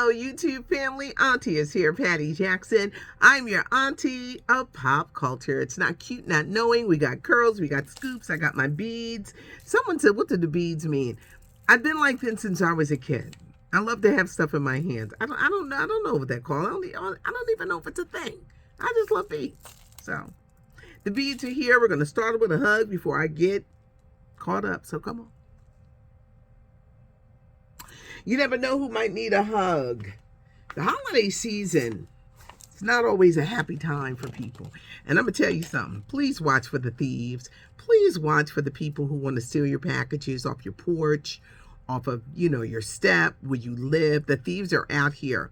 Hello, YouTube family. Auntie is here, Patty Jackson. I'm your auntie of pop culture. It's not cute not knowing. We got curls, we got scoops, I got my beads. Someone said, what do the beads mean? I've been like this since I was a kid. I love to have stuff in my hands. I don't know what they're called. I don't even know if it's a thing. I just love beads. So the beads are here. We're gonna start with a hug before I get caught up. So come on. You never know who might need a hug. The holiday season, it's not always a happy time for people. And I'm going to tell you something. Please watch for the thieves. Please watch for the people who want to steal your packages off your porch, off of, your step, where you live. The thieves are out here.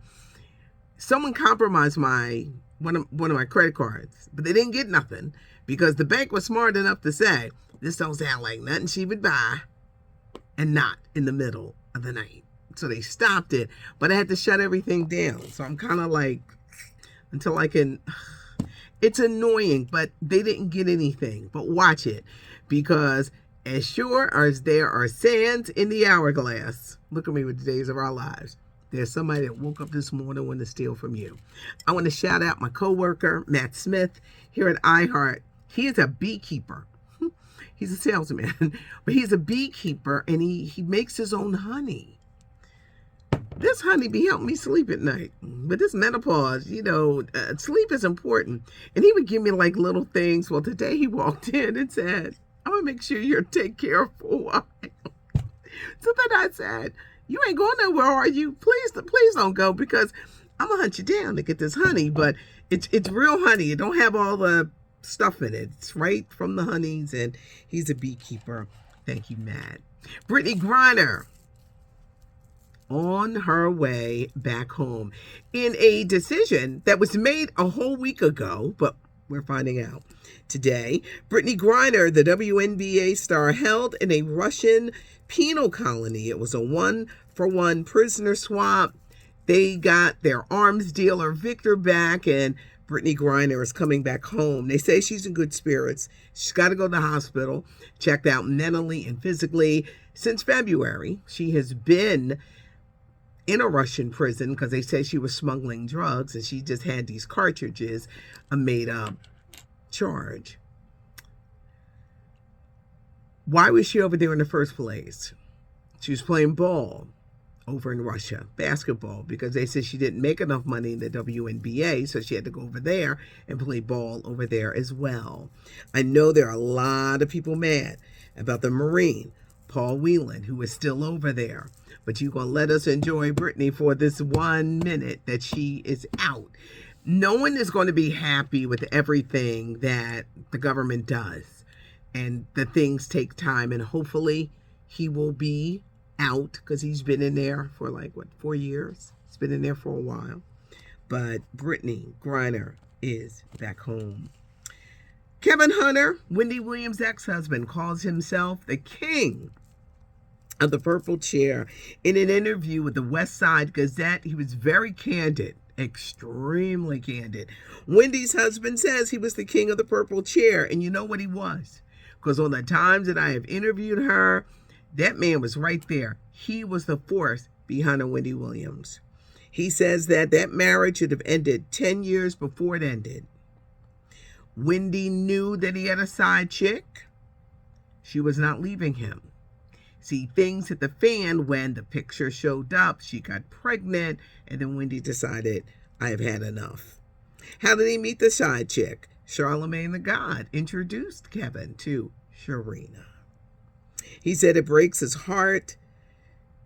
Someone compromised one of my credit cards, but they didn't get nothing because the bank was smart enough to say, this don't sound like nothing she would buy, and not in the middle of the night. So they stopped it, but I had to shut everything down. So I'm kind of like, until I can, it's annoying, but they didn't get anything. But watch it, because as sure as there are sands in the hourglass, look at me with the days of our lives, there's somebody that woke up this morning wanting to steal from you. I want to shout out my coworker, Matt Smith, here at iHeart. He is a beekeeper. He's a salesman, but he's a beekeeper, and he makes his own honey. This honey be helping me sleep at night. But this menopause, sleep is important. And he would give me like little things. Well, today he walked in and said, I'm going to make sure you're taken care of for a while. So then I said, you ain't going nowhere, are you? Please don't go, because I'm going to hunt you down to get this honey. But it's real honey. It don't have all the stuff in it. It's right from the honeys. And he's a beekeeper. Thank you, Matt. Brittany Griner, on her way back home in a decision that was made a whole week ago, but we're finding out today. Brittany Griner, the WNBA star, held in a Russian penal colony. It was a 1-for-1 prisoner swap. They got their arms dealer Victor back, and Brittany Griner is coming back home. They say she's in good spirits. She's got to go to the hospital, checked out mentally and physically. Since February, she has been in a Russian prison because they say she was smuggling drugs, and she just had these cartridges, a made-up charge. Why was she over there in the first place? She was playing ball over in Russia, basketball, because they said she didn't make enough money in the WNBA, so she had to go over there and play ball over there as well. I know there are a lot of people mad about the Marine, Paul Whelan, who is still over there. But you're going to let us enjoy Brittany for this 1 minute that she is out. No one is going to be happy with everything that the government does. And the things take time. And hopefully he will be out, because he's been in there for 4 years. He's been in there for a while. But Brittany Griner is back home. Kevin Hunter, Wendy Williams' ex-husband, calls himself the king of the purple chair. In an interview with the West Side Gazette, he was very candid, extremely candid. Wendy's husband says he was the king of the purple chair, and you know what he was? Because on the times that I have interviewed her, that man was right there. He was the force behind Wendy Williams. He says that marriage should have ended 10 years before it ended. Wendy knew that he had a side chick. She was not leaving him. See, things hit the fan when the picture showed up. She got pregnant, and then Wendy decided, I have had enough. How did he meet the side chick? Charlemagne the God introduced Kevin to Sharina. He said it breaks his heart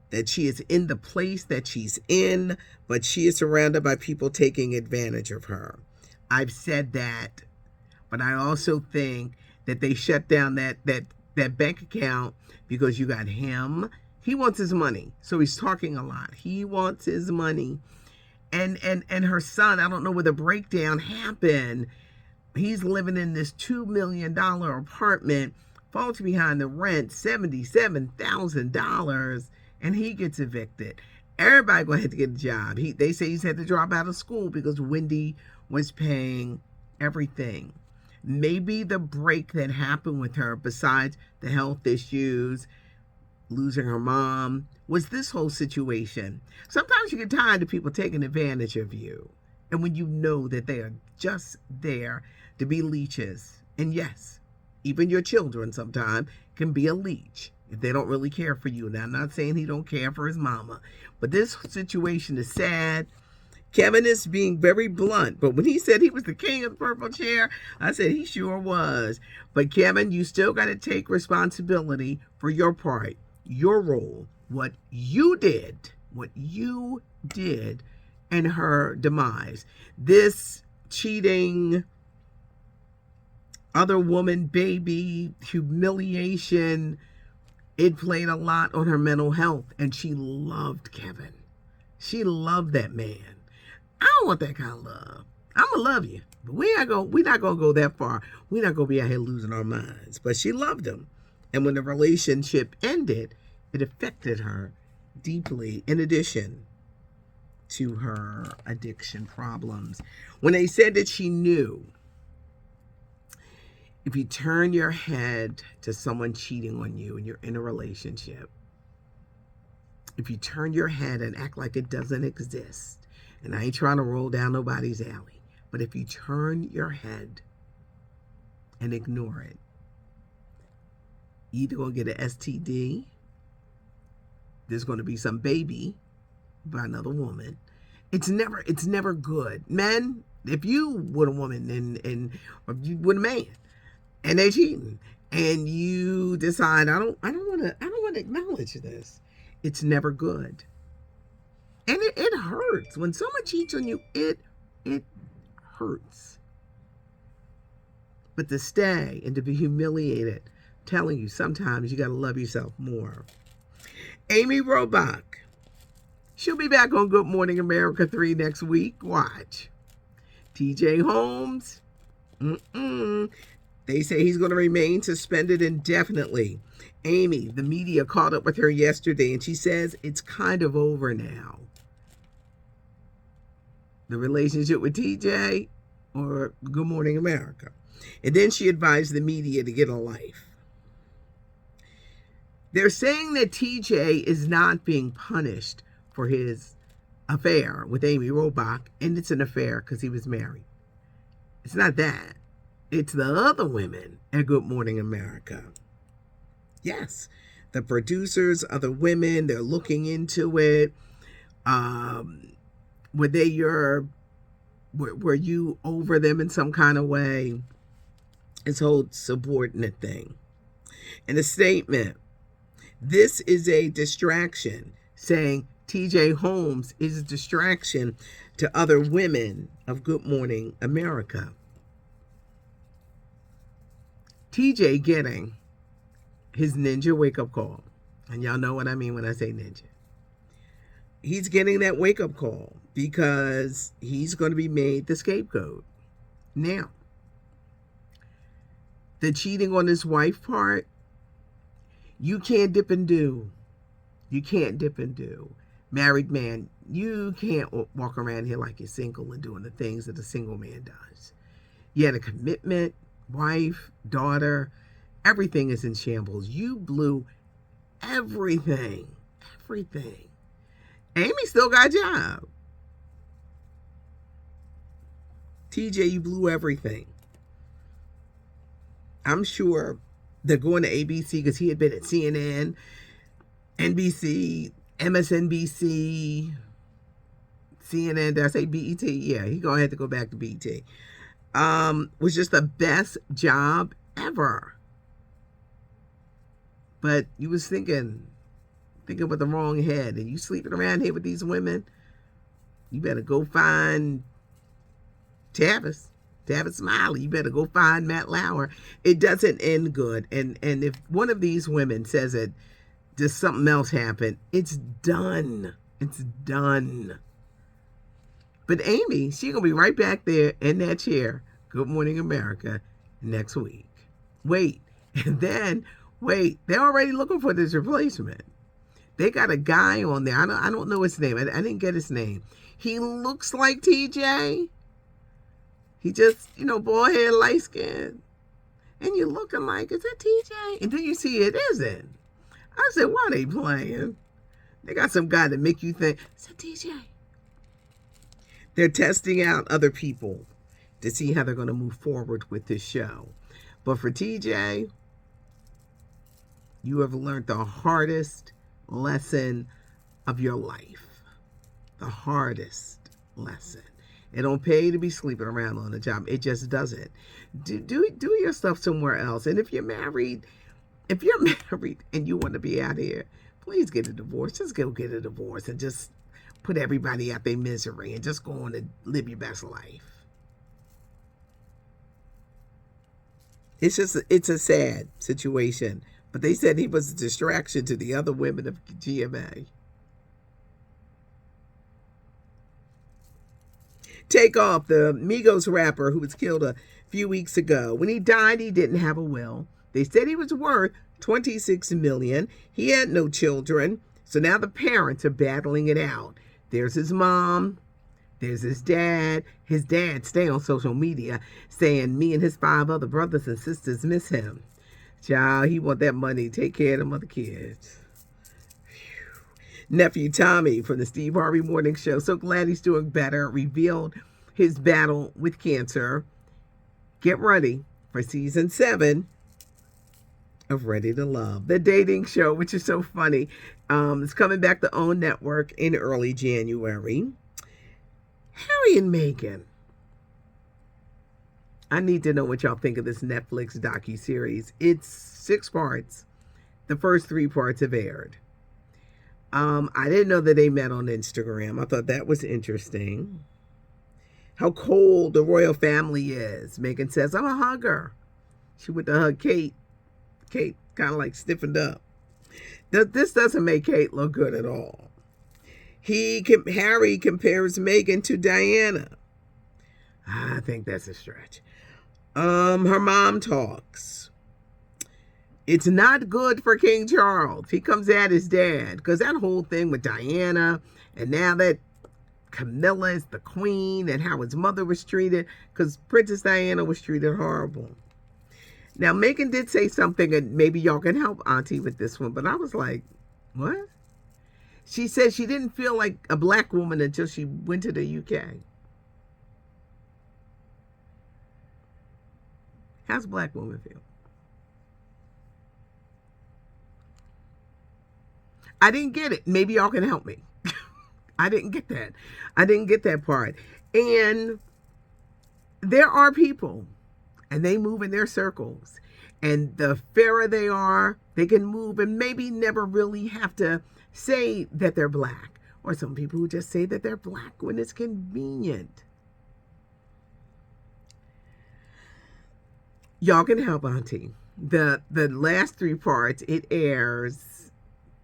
that she is in the place that she's in, but she is surrounded by people taking advantage of her. I've said that, but I also think that they shut down that bank account because you got him. He wants his money, so he's talking a lot. He wants his money. And her son, I don't know where the breakdown happened. He's living in this $2 million apartment, falls behind the rent, $77,000, and he gets evicted. Everybody gonna have to get a job. They say he's had to drop out of school because Wendy was paying everything. Maybe the break that happened with her, besides the health issues, losing her mom, was this whole situation. Sometimes you get tired of people taking advantage of you. And when you know that they are just there to be leeches. And yes, even your children sometimes can be a leech if they don't really care for you. Now, I'm not saying he don't care for his mama, but this situation is sad. Kevin is being very blunt, but when he said he was the king of the purple chair, I said he sure was. But Kevin, you still got to take responsibility for your part, your role, what you did in her demise. This cheating, other woman, baby, humiliation, it played a lot on her mental health, and she loved Kevin. She loved that man. I don't want that kind of love. I'm gonna love you, but we're not gonna go that far. We're not gonna be out here losing our minds. But she loved him, and when the relationship ended, it affected her deeply. In addition to her addiction problems, when they said that she knew, if you turn your head to someone cheating on you and you're in a relationship, if you turn your head and act like it doesn't exist, and I ain't trying to roll down nobody's alley, but if you turn your head and ignore it, you're either going to get an STD, there's going to be some baby by another woman. It's never good. Men, if you with a woman and or if you with a man and they cheating and you decide I don't want to acknowledge this, it's never good. And it hurts. When someone cheats on you, it hurts. But to stay and to be humiliated, I'm telling you, sometimes you got to love yourself more. Amy Robach, she'll be back on Good Morning America 3 next week. Watch. TJ Holmes, they say he's going to remain suspended indefinitely. Amy, the media caught up with her yesterday, and she says it's kind of over now. The relationship with TJ or Good Morning America. And then she advised the media to get a life. They're saying that TJ is not being punished for his affair with Amy Robach, and it's an affair because he was married. It's not that. It's the other women at Good Morning America. Yes, the producers, other women, they're looking into it. Were you over them in some kind of way? It's a whole subordinate thing. In a statement, this is a distraction, saying TJ Holmes is a distraction to other women of Good Morning America. TJ getting his ninja wake-up call. And y'all know what I mean when I say ninja. He's getting that wake-up call because he's going to be made the scapegoat. Now, the cheating on his wife part, you can't dip and do. You can't dip and do. Married man, you can't walk around here like you're single and doing the things that a single man does. You had a commitment, wife, daughter, everything is in shambles. You blew everything. Amy still got a job. TJ, you blew everything. I'm sure they're going to ABC because he had been at CNN, NBC, MSNBC, CNN, did I say BET? Yeah, he's going to have to go back to BET. Was just the best job ever. But you was thinking with the wrong head, and you sleeping around here with these women, you better go find Tavis Smiley. You better go find Matt Lauer. It doesn't end good. And if one of these women says it, just something else happened, it's done. It's done. But Amy, she gonna be right back there in that chair, Good Morning America, next week. Wait, they're already looking for this replacement. They got a guy on there. I don't know his name. I didn't get his name. He looks like TJ. He just, bald head, light skin. And you're looking like, is that TJ? And then you see it isn't. I said, why are they playing? They got some guy that make you think, it's a TJ. They're testing out other people to see how they're going to move forward with this show. But for TJ, you have learned the hardest lesson of your life. The hardest lesson. It don't pay to be sleeping around on the job. It just doesn't. Do your stuff somewhere else. And if you're married and you want to be out here, please get a divorce. Just go get a divorce and just put everybody out their misery and just go on and live your best life. It's a sad situation. But they said he was a distraction to the other women of GMA. Takeoff, the Migos rapper who was killed a few weeks ago. When he died, he didn't have a will. They said he was worth $26 million. He had no children. So now the parents are battling it out. There's his mom. There's his dad. His dad stay on social media saying me and his 5 other brothers and sisters miss him. Child, he want that money to take care of them other kids. Nephew Tommy from the Steve Harvey Morning Show. So glad he's doing better. Revealed his battle with cancer. Get ready for season 7 of Ready to Love. The dating show, which is so funny. It's coming back to OWN Network in early January. Harry and Meghan. I need to know what y'all think of this Netflix docuseries. It's 6 parts. The first 3 parts have aired. I didn't know that they met on Instagram. I thought that was interesting. How cold the royal family is. Meghan says, I'm a hugger. She went to hug Kate. Kate kind of like stiffened up. This doesn't make Kate look good at all. Harry compares Meghan to Diana. I think that's a stretch. Her mom talks. It's not good for King Charles. He comes at his dad because that whole thing with Diana and now that Camilla is the queen and how his mother was treated, because Princess Diana was treated horrible. Now, Meghan did say something, and maybe y'all can help Auntie with this one, but I was like, what? She said she didn't feel like a black woman until she went to the UK. How's a black woman feel? I didn't get it. Maybe y'all can help me. I didn't get that. I didn't get that part. And there are people, and they move in their circles. And the fairer they are, they can move and maybe never really have to say that they're black. Or some people who just say that they're black when it's convenient. Y'all can help Auntie. The last 3 parts, it airs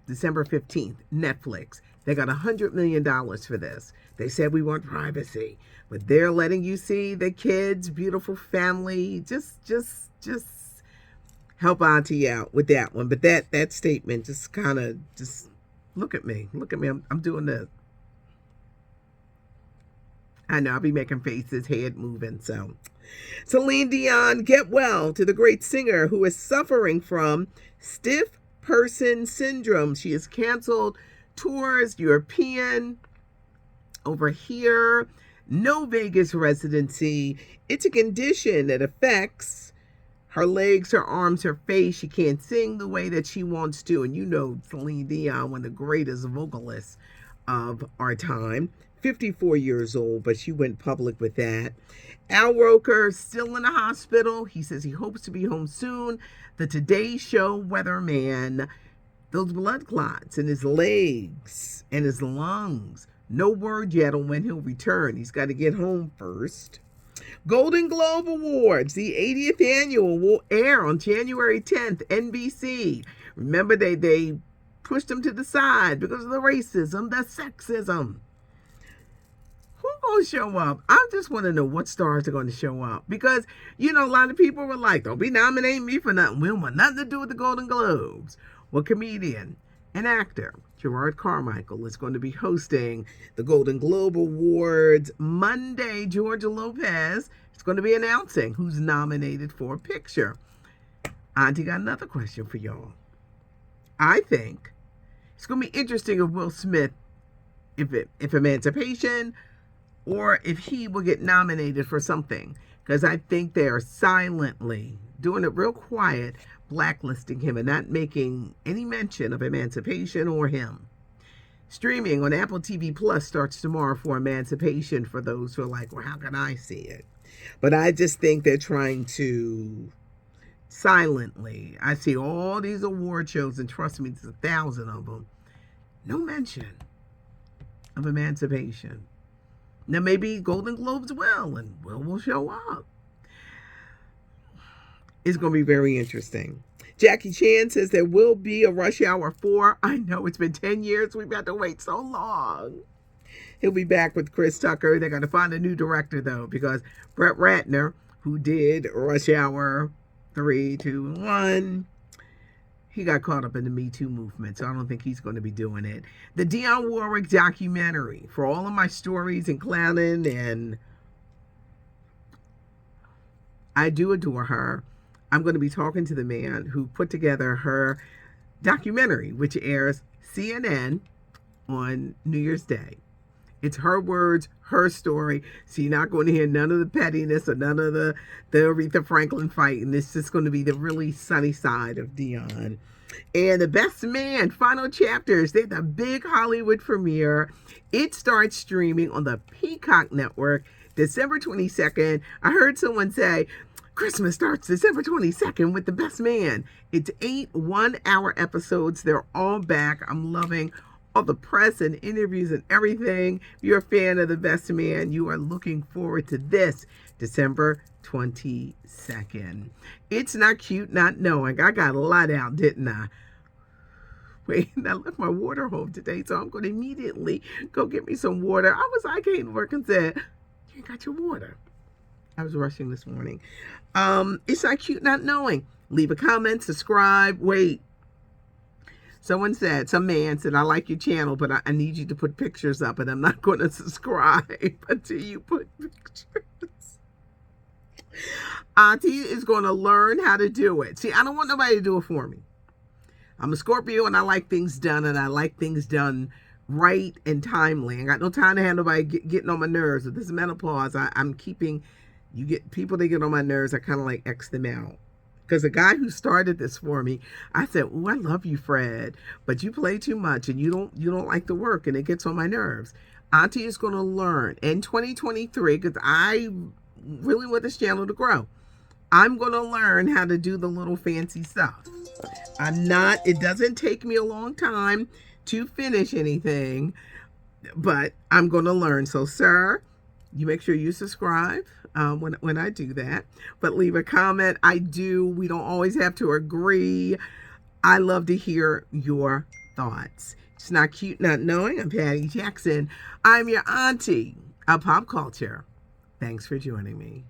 December 15th, Netflix. They got $100 million for this. They said we want privacy, but they're letting you see the kids, beautiful family. Just help Auntie out with that one. But that statement just kind of just look at me. Look at me. I'm doing this. I know I'll be making faces, head moving. So Celine Dion, get well to the great singer who is suffering from stiff person syndrome. She has canceled tours, European, over here, no Vegas residency. It's a condition that affects her legs, her arms, her face. She can't sing the way that she wants to. And you know Celine Dion, one of the greatest vocalists of our time. 54 years old, but she went public with that. Al Roker still in the hospital. He says he hopes to be home soon. The Today Show weatherman, those blood clots in his legs and his lungs. No word yet on when he'll return. He's got to get home first. Golden Globe Awards, the 80th annual, will air on January 10th, NBC. Remember, they pushed them to the side because of the racism, the sexism. Who's going to show up? I just want to know what stars are going to show up. Because, you know, a lot of people were like, don't be nominating me for nothing. We don't want nothing to do with the Golden Globes. Well, comedian and actor Gerard Carmichael is going to be hosting the Golden Globe Awards Monday. Georgia Lopez is going to be announcing who's nominated for a picture. Auntie got another question for y'all. I think It's going to be interesting if Will Smith, if Emancipation, or if he will get nominated for something. Because I think they are silently doing it real quiet, blacklisting him and not making any mention of Emancipation or him. Streaming on Apple TV Plus starts tomorrow for Emancipation, for those who are like, well, how can I see it? But I just think they're trying to silently. I see all these award shows, and trust me, there's 1,000 of them. No mention of Emancipation. Now, maybe Golden Globes will, and will show up. It's going to be very interesting. Jackie Chan says there will be a Rush Hour 4. I know, it's been 10 years. We've had to wait so long. He'll be back with Chris Tucker. They're going to find a new director, though, because Brett Ratner, who did Rush Hour 3, 2, 1, he got caught up in the Me Too movement, so I don't think he's going to be doing it. The Dionne Warwick documentary, for all of my stories and clowning, and I do adore her. I'm going to be talking to the man who put together her documentary, which airs CNN on New Year's Day. It's her words, her story. So you're not going to hear none of the pettiness or none of the Aretha Franklin fight. And it's just going to be the really sunny side of Dionne. And The Best Man, final chapters. They had the big Hollywood premiere. It starts streaming on the Peacock Network December 22nd. I heard someone say, Christmas starts December 22nd with The Best Man. It's 8 one-hour episodes. They're all back. I'm loving all the press and interviews and everything. If you're a fan of The Best Man, you are looking forward to this December 22nd. It's not cute not knowing. I got a lot out, didn't I? Wait, I left my water home today, so I'm going to immediately go get me some water. I came to work and said, you ain't got your water. I was rushing this morning. It's not cute not knowing. Leave a comment, subscribe. Wait. Some man said, I like your channel, but I need you to put pictures up, and I'm not going to subscribe until you put pictures. Auntie is going to learn how to do it. See, I don't want nobody to do it for me. I'm a Scorpio, and I like things done, and I like things done right and timely. I got no time to have nobody getting on my nerves. With this menopause, I'm keeping... You get people that get on my nerves, I kind of like X them out. Because the guy who started this for me, I said, oh, I love you, Fred, but you play too much and you don't like the work, and it gets on my nerves. Auntie is going to learn in 2023, because I really want this channel to grow. I'm going to learn how to do the little fancy stuff. It doesn't take me a long time to finish anything, but I'm going to learn. So, sir, you make sure you subscribe when I do that. But leave a comment. We don't always have to agree. I love to hear your thoughts. It's not cute not knowing. I'm Patty Jackson. I'm your auntie of pop culture. Thanks for joining me.